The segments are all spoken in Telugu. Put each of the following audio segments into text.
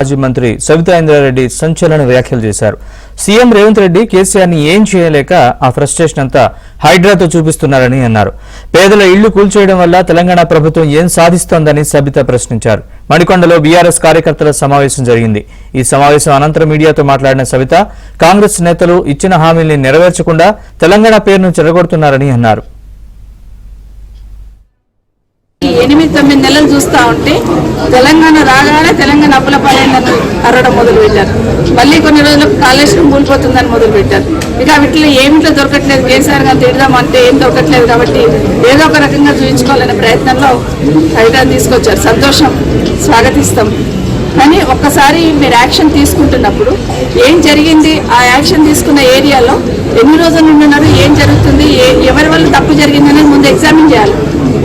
మాజీ మంత్రి సబితా ఇంద్రారెడ్డి సంచలన వ్యాఖ్యలు చేశారు. సీఎం రేవంత్ రెడ్డి కేసీఆర్ ని ఏం చేయలేక ఆ ఫ్రస్ట్రేషన్ అంతా హైడ్రాతో చూపిస్తున్నారని అన్నారు. పేదల ఇళ్లు కూల్చేయడం వల్ల తెలంగాణ ప్రభుత్వం ఏం సాధిస్తోందని సబితా ప్రశ్నించారు. మణికొండలో బీఆర్ఎస్ కార్యకర్తల సమావేశం జరిగింది. ఈ సమావేశం అనంతరం మీడియాతో మాట్లాడిన సబిత కాంగ్రెస్ నేతలు ఇచ్చిన హామీల్ని నెరవేర్చకుండా తెలంగాణ పేరును చెరగొడుతున్నారని అన్నారు. 8-9 నెలలు చూస్తా ఉంటే తెలంగాణ రాగానే తెలంగాణ అప్పుల పాలైందని అరవడం మొదలు పెట్టారు. మళ్ళీ కొన్ని రోజులకు కాళేశ్వరం కూలిపోతుందని మొదలు పెట్టారు. ఇక వీటిలో ఏమిట్లో దొరకట్లేదు, కేసీఆర్ గారు తిడదామంటే ఏం దొరకట్లేదు కాబట్టి ఏదో ఒక రకంగా చూపించుకోవాలనే ప్రయత్నంలో హైదరాబాద్ తీసుకొచ్చారు. సంతోషం, స్వాగతిస్తాం. కానీ ఒక్కసారి మీరు యాక్షన్ తీసుకుంటున్నప్పుడు ఏం జరిగింది, ఆ యాక్షన్ తీసుకున్న ఏరియాలో ఎన్ని రోజులు ఉంటున్నారు, ఏం జరుగుతుంది, ఎవరి వల్ల తప్పు జరిగిందని ముందు ఎగ్జామిన్ చేయాలి.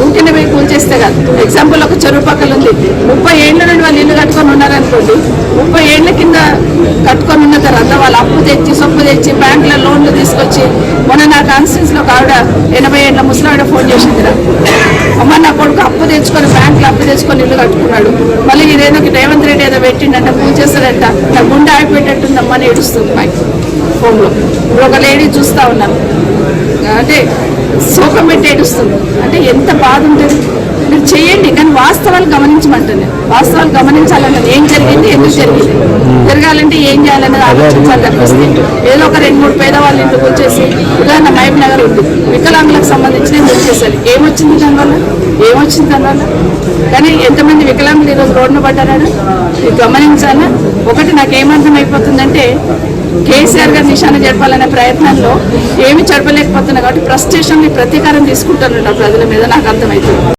ఊరికనే పోయి కూల్చేస్తే కాదు. ఎగ్జాంపుల్ ఒక చెరువు పక్కన ఉంది, 30 ఏళ్ల నుండి వాళ్ళు ఇల్లు కట్టుకొని ఉన్నారనుకోండి. 30 ఏళ్ల కింద కట్టుకొని ఉన్న తర్వాత వాళ్ళు అప్పు తెచ్చి సొప్పు తెచ్చి బ్యాంకులో లోన్లు తీసుకొచ్చి మొన్న నా కాన్స్టిట్యూన్సీలో ఒక ఆవిడ 80 ఏళ్ల ముసలావిడ ఫోన్ చేసిందిరా, అమ్మ నా కొడుకు అప్పు తెచ్చుకొని బ్యాంకులో అప్పు తెచ్చుకొని ఇల్లు కట్టుకున్నాడు, మళ్ళీ ఇదేదో రేవంత్ రెడ్డి ఏదో పెట్టిండంట, కూల్చేస్తాడంట, నా గుండె ఆగిపోయేటట్టుందమ్మా అని ఏడుస్తుంది మా ఫోన్లో. ఇప్పుడు ఒక లేడీ చూస్తూ ఉన్నాను, అంటే శోకం పెట్టి ఏడుస్తుంది. అంటే ఎంత బాధ ఉంటుంది. మీరు చేయండి, కానీ వాస్తవాలు గమనించమంటుంది. వాస్తవాలు గమనించాలన్నది ఏం జరిగింది, ఎందుకు జరిగింది, జరగాలంటే ఏం చేయాలన్నది ఆలోచించాలి. తప్పిస్తే ఏదో ఒక 2-3 పేదవాళ్ళ ఇంటికి వచ్చేసి, ఉదాహరణ మహబూబ్ నగర్ ఉంది, వికలాంగులకు సంబంధించిన వచ్చేసారు. ఏమొచ్చింది దానివల్ల? కానీ ఎంతమంది వికలాంగులు ఈరోజు రోడ్డున పడ్డారని గమనించాలా. ఒకటి నాకేమర్థం అయిపోతుందంటే, కేసీఆర్ గారు నిశాన జరపాలనే ప్రయత్నంలో ఏమి జరపలేకపోతున్నా కాబట్టి ఫ్రస్ట్రేషన్ ప్రతీకారం తీసుకుంటున్నారు ప్రజల మీద, నాకు అర్థమవుతుంది.